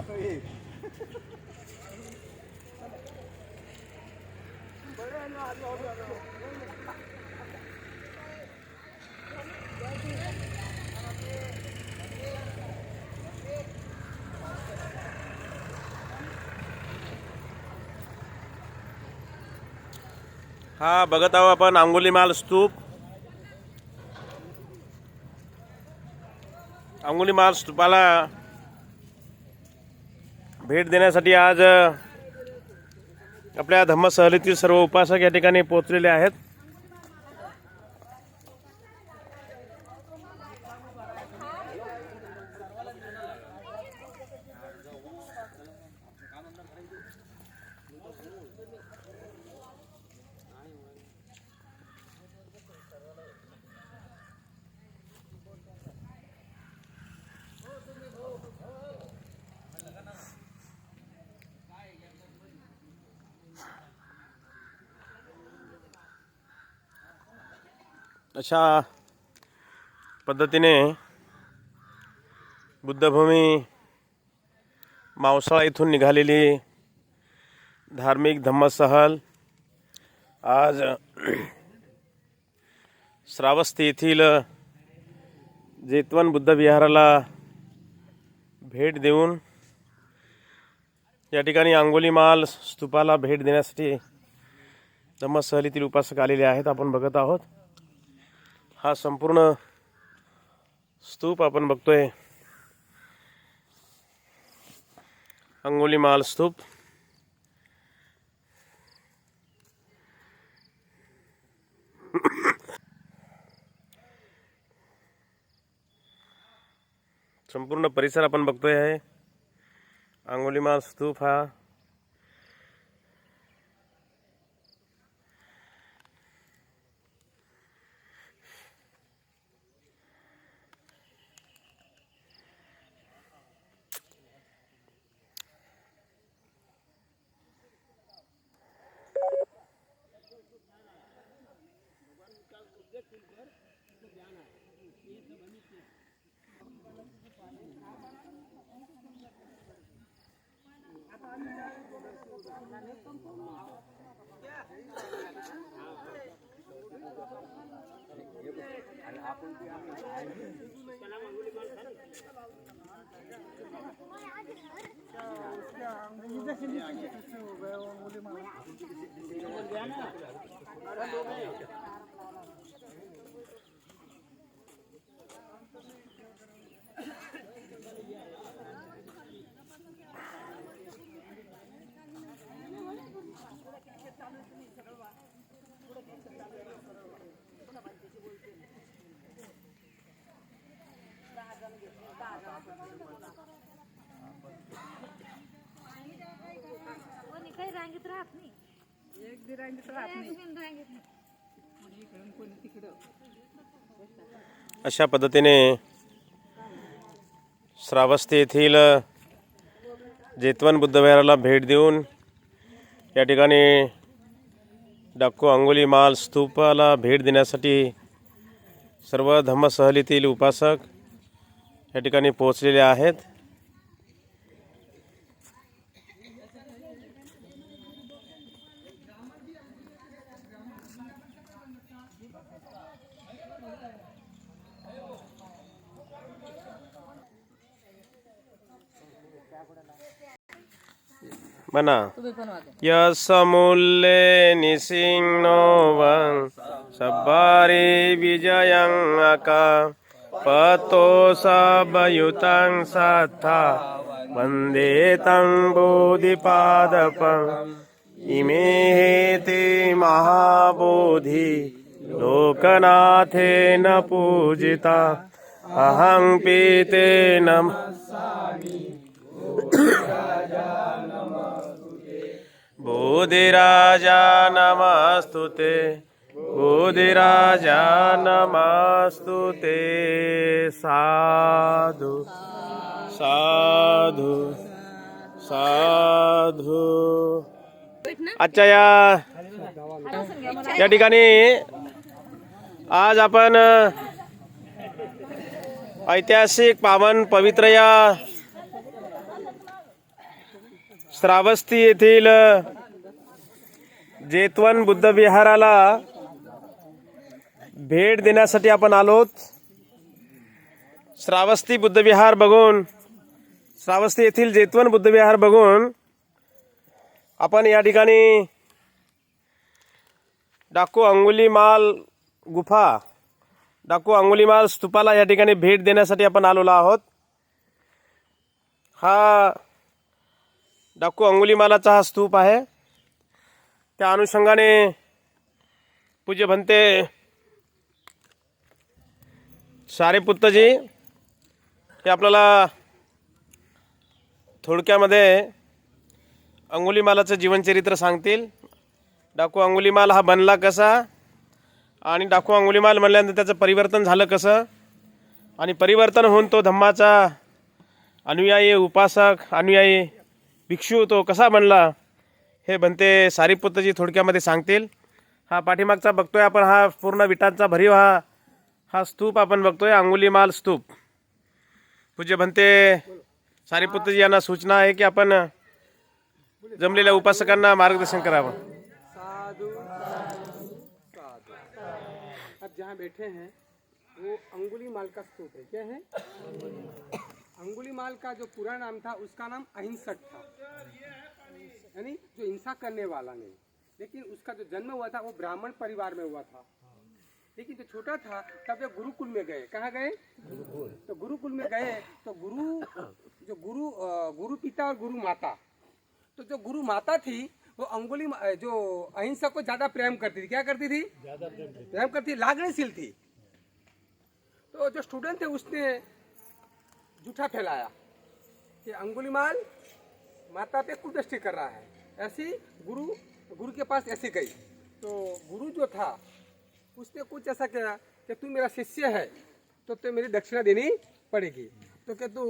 हा बघत आहोत आपण अंगुलीमाल स्तूप. अंगुलीमाल स्तूपाला भेट देण्यासाठी आज आपल्या धम्मसहलीतील सर्व उपासक या ठिकाणी पोहोचलेले आहेत. अशा पद्धतीने बुद्धभूमी मावसाळा इथून निघालेली धार्मिक धम्मसहल आज श्रावस्ती येथील जेतवन बुद्ध विहाराला भेट देऊन या ठिकाणी अंगुलीमाल स्तूपाला भेट देण्यासाठी धम्मसहलीतील उपासक आलेले आहेत. आपण बघत आहोत हा संपूर्ण स्तूप आपण बघतोय. अंगुलीमाल स्तूप संपूर्ण परिसर आपण बघतोय आहे. अंगुलीमाल स्तूप हा काही रांगेत राहत नाही. एक बी रांगेत राहत नाही. अशा पद्धतीने श्रावस्ती येथील जेतवन बुद्ध विहाराला भेट देऊन या ठिकाणी डाकू अंगुलीमाल स्तूपाला भेट देण्यासाठी सर्व धम्मसहलीतील उपासक या ठिकाणी पोहोचलेले आहेत. मना यसमुल्ले निसिंगनोवं सब्बारी विजयं अका पतो सबयुतं सत्था वन्दे तं बोधिपादपं इमे ते महाबोधि लोकनाथेन पूजिता अहं पीतेन बोधिराजा नमस्तुते बोधिराजा नमस्तुते. साधु साधु साधु. आजच्या या ठिकाणी आज आपण ऐतिहासिक पावन पवित्र या श्रावस्ती येथील जेतवन बुद्ध विहाराला भेट देण्यासाठी आपण आलोत. श्रावस्ती बुद्ध विहार बघून, श्रावस्ती येथील जेतवन बुद्ध विहार बघून आपण या ठिकाणी डाकू अंगुलीमाल गुफा, डाकू अंगुलीमाल स्तूपाला या ठिकाणी भेट देण्यासाठी आपण आलेलो आहोत. हा डाकू अंगुलीमालाचा हा स्तूप आहे. त्या अनुषंगाने पूज्य भंते सारीपुत्तजी हे आपल्याला थोडक्यामध्ये अंगुलीमालाचं जीवनचरित्र सांगतील. डाकू अंगुलीमाल हा बनला कसा आणि डाकू अंगुलीमाल म्हणल्यानंतर त्याचं परिवर्तन झालं कसं आणि परिवर्तन होऊन तो धम्माचा अनुयायी, उपासक, अनुयायी, भिक्षू तो कसा बनला हे भंते सारीपुत्तजी थोडक्यामध्ये सांगतील. हा पाठीमागचा बघतोय आपण, हा पूर्ण विटांचा भरीव हा स्तूप आपण बघतोय, अंगुलीमाल स्तूप. पूज्य भंते सारीपुत्तजी यांना सूचना आहे की आपण जमलेल्या उपासकांना मार्गदर्शन करावं. साधु साधु। अब जहाँ बैठे हैं वो अंगुलीमाल का स्तूप है। क्या है? अंगुलीमाल का जो पूरा नाम था उसका नाम अहिंसक था, यानी जो हिंसा करने वाला नहीं। लेकिन उसका जो जन्म हुआ था वो ब्राह्मण परिवार में हुआ था। लेकिन जो छोटा था तब वे गुरुकुल में गए। कहाँ गए? तो गुरुकुल में गए तो गुरु पिता और गुरु माता, तो जो गुरु माता थी वो जो अहिंसा को ज्यादा प्रेम करती थी। क्या करती थी? ज्यादा प्रेम करती, लागणशील थी। तो जो स्टूडेंट थे उसने झूठा फैलाया कि अंगुलीमाल माता पे कुदृष्टि कर रहा है। ऐसी गुरु के पास ऐसे गई तो गुरु जो था उसने कुछ ऐसा किया कि तू मेरा शिष्य है तो मेरी दक्षिणा देनी पड़ेगी। तो क्या तू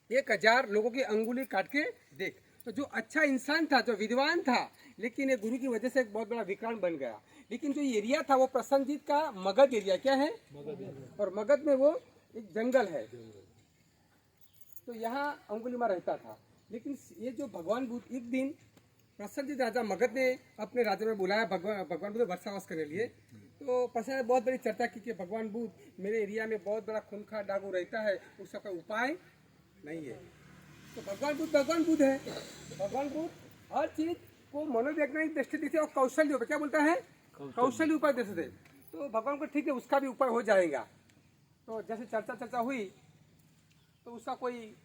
1000 लोगों की अंगुली काट के देख। तो जो अच्छा इंसान था, जो विद्वान था, लेकिन ये गुरु की वजह से एक बहुत बड़ा विकर्ण बन गया। लेकिन जो एरिया था वो प्रसन्नजीत का मगध एरिया। क्या है? और मगध में वो एक जंगल है, तो यहाँ अंगुलीमाल रहता था। लेकिन ये जो भगवान बुद्ध, एक दिन प्रसन्नजीत राजा मगध ने अपने राज्य में बुलाया भगवान बुद्ध वर्षावास करने लिए। तो प्रसन्न ने बहुत बड़ी चर्चा की कि भगवान बुद्ध मेरे एरिया में बहुत बड़ा खूंखार डाकू रहता है, उसका कोई उपाय नहीं है। तो भगवान बुद्ध है। भगवान बुद्ध हर चीज को मनोवैज्ञानिक दृष्टि से और कौशल्य, क्या बोलता है? कौशल्य उपाय देते थे। तो भगवान को ठीक है, उसका भी उपाय हो जाएगा। तो जैसे चर्चा हुई तो उसका कोई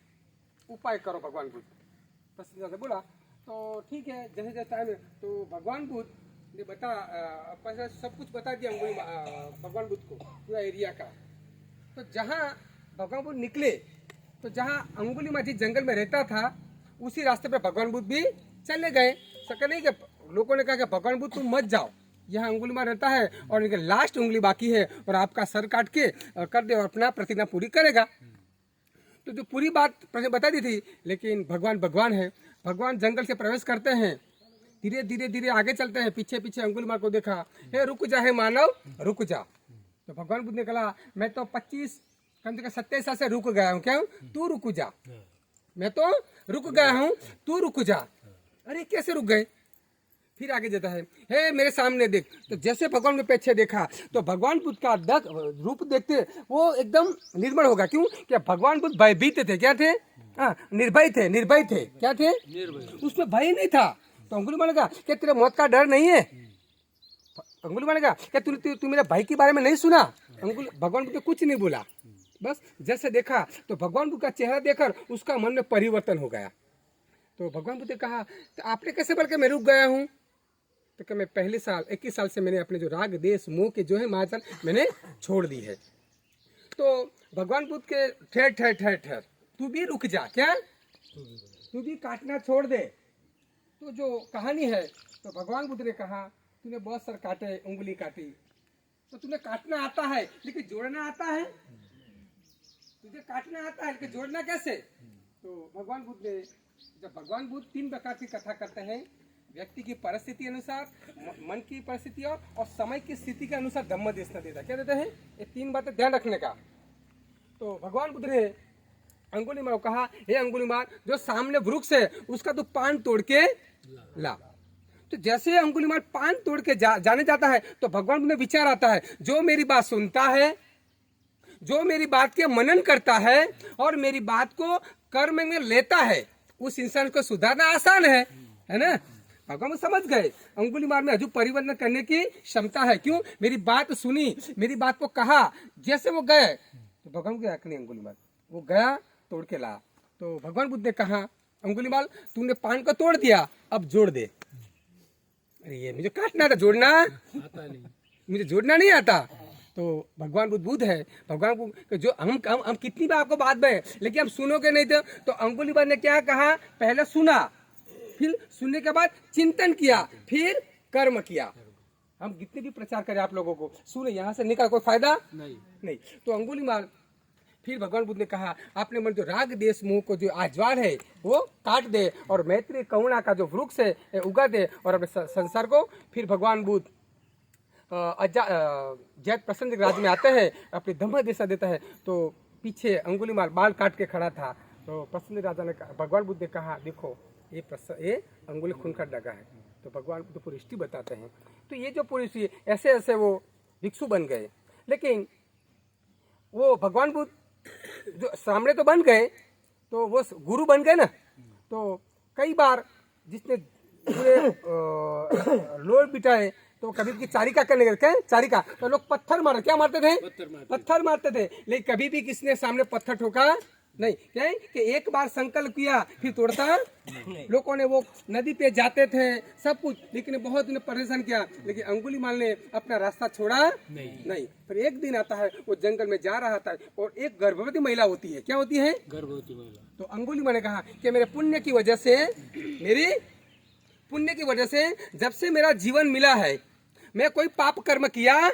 उपाय करो भगवान बुद्ध। प्रसन्न ने बोला तो ठीक है, जैसे टाइम तो भगवान बुद्ध ने सब कुछ बता दिया भगवान बुद्ध को, पूरा एरिया का। तो जहाँ भगवान बुद्ध निकले तो जहाँ अंगुलीमाल जी जंगल में रहता था उसी रास्ते पे भगवान बुद्ध भी चले गए। सके नहीं कि लोगों ने कहा कि भगवान बुद्ध तुम मत जाओ, यहाँ अंगुलीमाल रहता है और इनके लास्ट उंगली बाकी है और आपका सर काट के कर दे और अपना प्रतिज्ञा पूरी करेगा। तो जो पूरी बात बता दी थी, लेकिन भगवान है। भगवान जंगल से प्रवेश करते हैं, धीरे आगे चलते हैं। पीछे अंगुलीमाल को देखा, हे रुक जा, हे मानव रुक जा। तो भगवान बुद्ध ने कहा मैं तो 25 कम से कम 27 साल से रुक गया हूँ, क्या तू रुक जा। मैं तो रुक गया हूँ, तू रुक जा। अरे कैसे रुक गए? फिर आगे जाता है, हे मेरे सामने देख। तो जैसे भगवान के पीछे देखा तो भगवान बुद्ध का रूप देखते वो एकदम निर्मल होगा। क्यों? क्या भगवान बुद्ध भयभीत थे। क्या थे? निर्भय थे। क्या थे? उसमें भय नहीं था। तो अंगुलीमाल ने कहा क्या तेरे मौत का डर नहीं है? अंगुलीमाल ने कहा क्या तू मेरे भाई के बारे में नहीं सुना? भगवान बुद्ध कुछ नहीं बोला, बस जैसे देखा तो भगवान बुद्ध का चेहरा देखकर उसका मन में परिवर्तन हो गया। तो भगवान बुद्ध ने कहा तो आपने कैसे बोल के मैं रुक गया हूँ? तो क्या मैं पहले साल 21 साल से मैंने अपने जो राग देश मोह के जो है मायाजाल मैंने छोड़ दी है। तो भगवान बुद्ध के ठहर तू भी रुक जा। क्या? तू भी काटना छोड़ दे। तो जो कहानी है, तो भगवान बुद्ध ने कहा तूने बहुत सारे काटे, उंगली काटी, तो तुम्हें काटना आता है लेकिन जोड़ना आता है? तुझे काटना आता है लेकिन जोड़ना कैसे? तो भगवान बुद्ध 3 प्रकार की कथा करते हैं। व्यक्ति की परिस्थिति अनुसार, मन की परिस्थिति और समय की स्थिति के अनुसार धम्म देशना देता। क्या देते हैं? ये 3 बातें ध्यान रखने का। तो भगवान बुद्ध ने अंगुलीमाल को कहा, हे अंगुलीमाल, जो सामने वृक्ष है उसका तू पान तोड़ के ला। तो जैसे अंगुलीमाल पान तोड़ के जाने जाता है तो भगवान बुद्ध में विचार आता है, जो मेरी बात सुनता है, जो मेरी बात के मनन करता है और मेरी बात को कर्म में लेता है, उस इंसान को सुधारना आसान है ना। भगवान समझ गए अंगुलीमाल में हजू परिवर्तन करने की क्षमता है। क्यों? मेरी बात सुनी, मेरी बात को कहा, जैसे वो गए तो भगवान को नहीं, अंगुलीमाल वो गया तोड़ के ला। तो भगवान बुद्ध ने कहा, अंगुलीमाल तूने पान को तोड़ दिया, अब जोड़ दे। अरे ये मुझे काटना था, जोड़ना आता नहीं, मुझे जोड़ना नहीं आता। तो भगवान बुद्ध है, भगवान को जो हम कितनी बार आपको बात में, लेकिन हम सुनोगे नहीं थे। तो अंगुलीमाल ने क्या कहा, पहले सुना, फिर सुनने के बाद चिंतन किया, फिर कर्म किया। हम कितने भी प्रचार करें आप लोगों को, सुने यहाँ से निकल कोई फायदा नहीं। तो अंगुलीमाल फिर भगवान बुद्ध ने कहा, अपने मन जो राग देश मोह को जो आज्वार है वो काट दे और मैत्री करुणा का जो वृक्ष है उगा दे और अपने संसार को। फिर भगवान बुद्ध जैत प्रसन्न राज्य में आते हैं, अपनी धम्म दिशा देता है। तो पीछे अंगुलीमाल बाल काट के खड़ा था। तो प्रसन्न राजा ने भगवान बुद्ध ने कहा, देखो ये अंगुली खून का डगा है। तो भगवान बुद्ध पूरी हिस्ट्री बताते हैं। तो ये जो पूरी ऐसे ऐसे वो भिक्षु बन गए, लेकिन वो भगवान बुद्ध जो सामने तो बन गए, तो वो गुरु बन गए ना। तो कई बार जिसने लोर बिठाए तो कभी भी चारिका करने गए, क्या चारिका, तो लोग पत्थर मारे, क्या मारते थे, पत्थर मारते थे। लेकिन कभी भी किसने सामने पत्थर ठोका नहीं। क्या है कि एक बार संकल्प किया फिर तोड़ता लोगों ने वो नदी पे जाते थे सब कुछ, लेकिन बहुत उन्हें परेशान किया, लेकिन अंगुलीमाल ने अपना रास्ता छोड़ा नहीं। फिर एक दिन आता है, वो जंगल में जा रहा था और एक गर्भवती महिला होती है। क्या होती है? गर्भवती महिला। तो अंगुलीमाल ने कहा कि मेरे पुण्य की वजह से, मेरी पुण्य की वजह से जब से मेरा जीवन मिला है, मैं कोई पाप कर्म किया